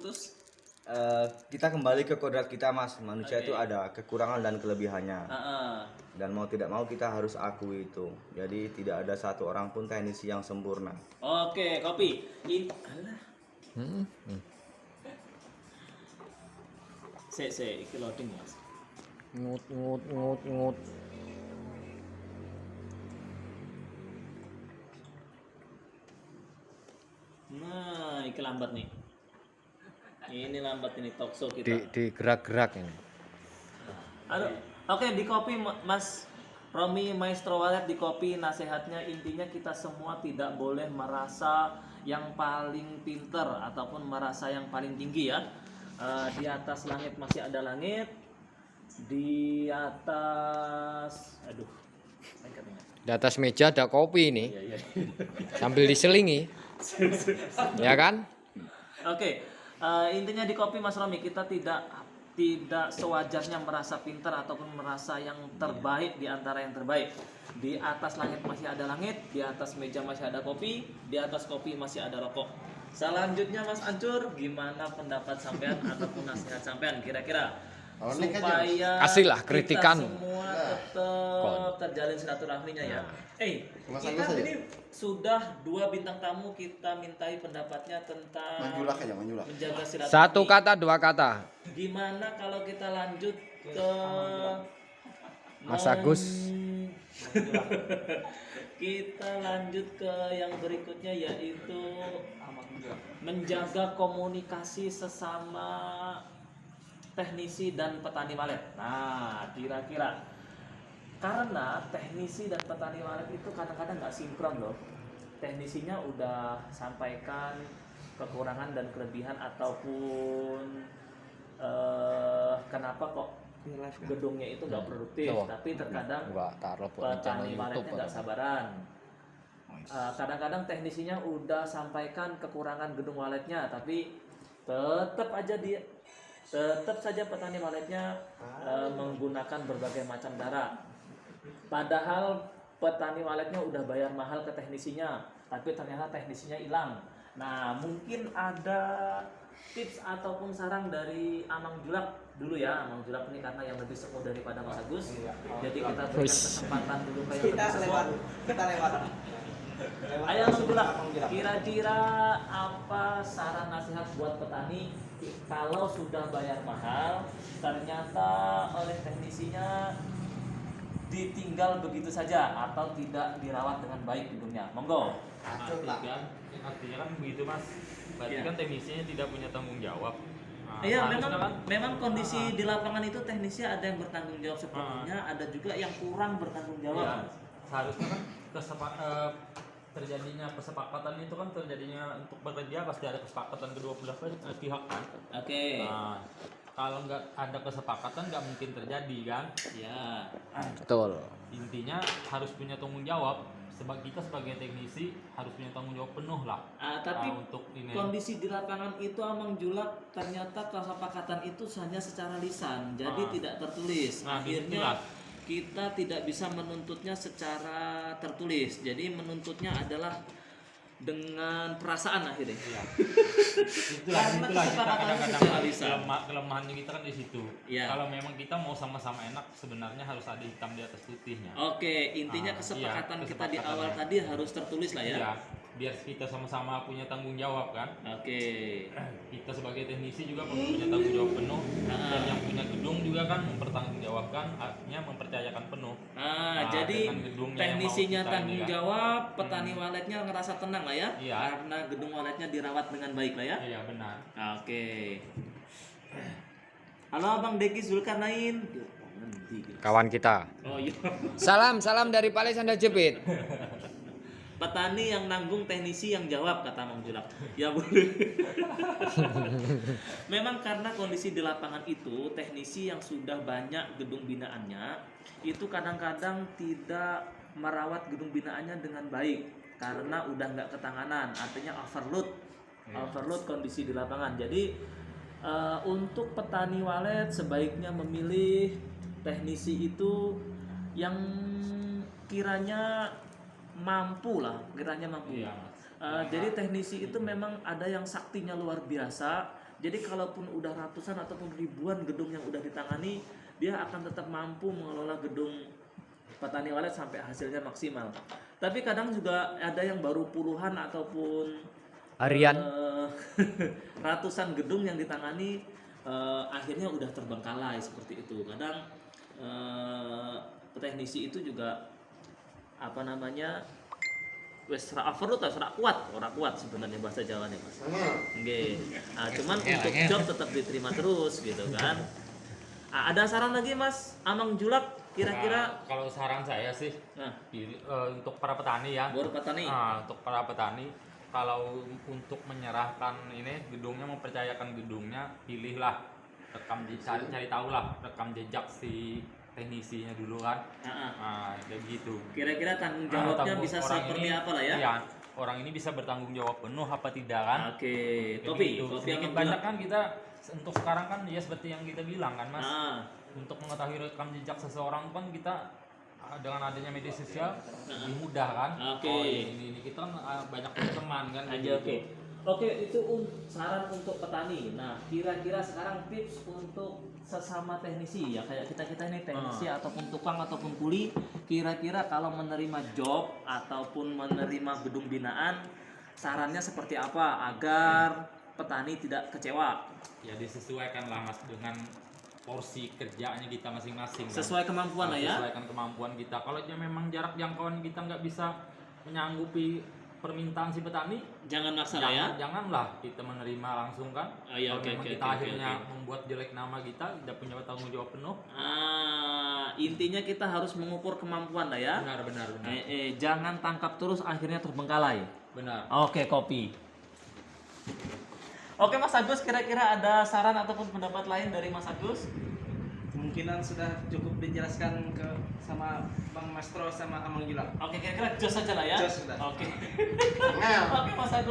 Agustus? Kita kembali ke kodrat kita, Mas. Manusia itu ada kekurangan dan kelebihannya. Dan mau tidak mau kita harus akui itu. Jadi tidak ada satu orang pun teknisi yang sempurna. Oke, kopi. Alah. Iki loading Mas. Ngut. Nah, iki lambat nih. Ini lambat ini talkshow kita. Di gerak-gerak ini. Aduh, oke di kopi Mas Romi Maestro Wallet di kopi nasihatnya intinya kita semua tidak boleh merasa yang paling pinter ataupun merasa yang paling tinggi ya. Di atas langit masih ada langit, di atas Di atas meja ada kopi ini. Iya. Sambil diselingi. Ya kan? Oke, intinya di kopi Mas Romi kita tidak sewajarnya merasa pintar ataupun merasa yang terbaik di antara yang terbaik. Di atas langit masih ada langit, di atas meja masih ada kopi, di atas kopi masih ada rokok. Selanjutnya Mas Ancur, gimana pendapat sampean ataupun nasihat sampean kira-kira supaya kasihlah kritikan. kita semua tetap terjalin silaturahminya ya. Kita ini sudah 2 bintang tamu kita mintai pendapatnya tentang menjaga silaturahmi. 1 kata 2 kata. Gimana kalau kita lanjut ke Mas Agus? Kita lanjut ke yang berikutnya yaitu menjaga komunikasi sesama teknisi dan petani walet. Nah, kira-kira karena teknisi dan petani walet itu kadang-kadang nggak sinkron loh. Teknisinya udah sampaikan kekurangan dan kelebihan ataupun kenapa kok gedungnya itu nggak produktif, tapi terkadang petani waletnya nggak sabaran. Kadang-kadang teknisinya udah sampaikan kekurangan gedung waletnya, tapi tetap saja petani waletnya menggunakan berbagai macam cara. Padahal petani waletnya udah bayar mahal ke teknisinya, tapi ternyata teknisinya hilang. Nah, mungkin ada tips ataupun saran dari Amang Julak dulu ya. Amang Julak ini karena yang lebih sepuh daripada Mas Agus. Jadi kita berikan kesempatan dulu ke yang lebih sepuh. Kita lewat. Ayo Amang Julak, kira-kira apa saran nasihat buat petani kalau sudah bayar mahal ternyata oleh teknisinya ditinggal begitu saja atau tidak dirawat dengan baik gedungnya? Monggo. Artinya kan begitu Mas. Berarti kan teknisinya tidak punya tanggung jawab. Iya, memang kondisi di lapangan itu teknisi ada yang bertanggung jawab sepenuhnya, ada juga yang kurang bertanggung jawab. Iya, seharusnya kan terjadinya kesepakatan itu kan terjadinya untuk bekerja pasti ada kesepakatan kedua pihak kan. Oke. Nah, kalau nggak ada kesepakatan nggak mungkin terjadi kan. Ya. Betul. Intinya harus punya tanggung jawab. Kita sebagai teknisi harus punya tanggung jawab penuh lah. Tapi untuk ini. Kondisi di lapangan itu Amang Julak ternyata kesepakatan itu hanya secara lisan, jadi tidak tertulis. Akhirnya kita tidak bisa menuntutnya secara tertulis. Jadi menuntutnya adalah dengan perasaan akhirnya. Iya. itulah kita kadang-kadang kelemahannya kita kan di situ. Ya. Kalau memang kita mau sama-sama enak sebenarnya harus ada hitam di atas putihnya. Oke, intinya kesepakatan kita di awal tadi harus tertulis lah ya. Iya, biar kita sama-sama punya tanggung jawab kan. Oke. Kita sebagai teknisi juga punya tanggung jawab penuh dan yang punya gedung juga kan mempertanggungjawabkan, artinya mempercayakan penuh. Jadi teknisinya tanggung jawab, petani waletnya ngerasa tenang lah ya. Iya. Karena gedung waletnya dirawat dengan baik lah ya. Iya benar. Oke. Halo Abang Deki Zulkarnain. Kawan kita. Oh iya. Salam dari Pale Sanda Jepit. Petani yang nanggung, teknisi yang jawab, kata Mang Julak. Ya boleh. Memang karena kondisi di lapangan itu, teknisi yang sudah banyak gedung binaannya itu kadang-kadang tidak merawat gedung binaannya dengan baik karena udah nggak ketanganan, artinya overload kondisi di lapangan. Jadi untuk petani walet sebaiknya memilih teknisi itu yang kiranya mampu. Iya. Jadi teknisi itu memang ada yang saktinya luar biasa, Jadi kalaupun udah ratusan ataupun ribuan gedung yang udah ditangani, dia akan tetap mampu mengelola gedung petani walet sampai hasilnya maksimal. Tapi kadang juga ada yang baru puluhan ataupun Harian. ratusan gedung yang ditangani, akhirnya udah terbengkalai seperti itu. Kadang teknisi itu juga apa namanya, wes overload atau ora kuat sebenarnya bahasa Jawa nih Mas. Nggih. Nah, cuman untuk job tetap diterima terus gitu kan. Ada saran lagi Mas Amang Julak kira-kira? Nah, kalau saran saya sih untuk para petani ya. Buat petani. Untuk para petani, kalau untuk menyerahkan ini gedungnya, mempercayakan gedungnya, pilihlah cari tahu lah rekam jejak si teknisinya dulu kan. Kayak gitu. Kira-kira tanggung jawabnya bisa seperti apa lah ya? Iya, orang ini bisa bertanggung jawab penuh apa tidak kan? Oke, Kayak Kopi gitu. yang Sedikit banyak kan kita untuk sekarang kan ya seperti yang kita bilang kan Mas. Untuk mengetahui rekam jejak seseorang kan kita dengan adanya media sosial lebih mudah kan. Oke. Oh, ini kita kan banyak teman kan. Aja gitu. oke. Oke, itu saran untuk petani. Nah, kira-kira sekarang tips untuk sesama teknisi ya, kayak kita ini teknisi ataupun tukang ataupun kuli, kira-kira kalau menerima job ataupun menerima gedung binaan, sarannya seperti apa agar petani tidak kecewa? Ya disesuaikan lah Mas dengan porsi kerjaannya kita masing-masing. Sesuai kemampuan lah ya. Sesuaikan kemampuan kita. Kalau memang jarak jangkauan kita nggak bisa menyanggupi permintaan si petani, Jangan maksa lah ya. Janganlah kita menerima langsung kan. Iya, Kalau oke, memang oke, kita oke, akhirnya oke. membuat jelek nama kita, tidak punya tanggung jawab penuh. Intinya kita harus mengukur kemampuan lah ya. Benar. Jangan tangkap terus akhirnya terbengkalai. Benar. Oke, Kopi. Oke Mas Agus, kira-kira ada saran ataupun pendapat lain dari Mas Agus? Kemungkinan sudah cukup dijelaskan ke sama Bang Mastro sama Amang Julak. Oke, kira-kira jos aja lah ya. Jos sudah. Oke. Oke Mas Agus.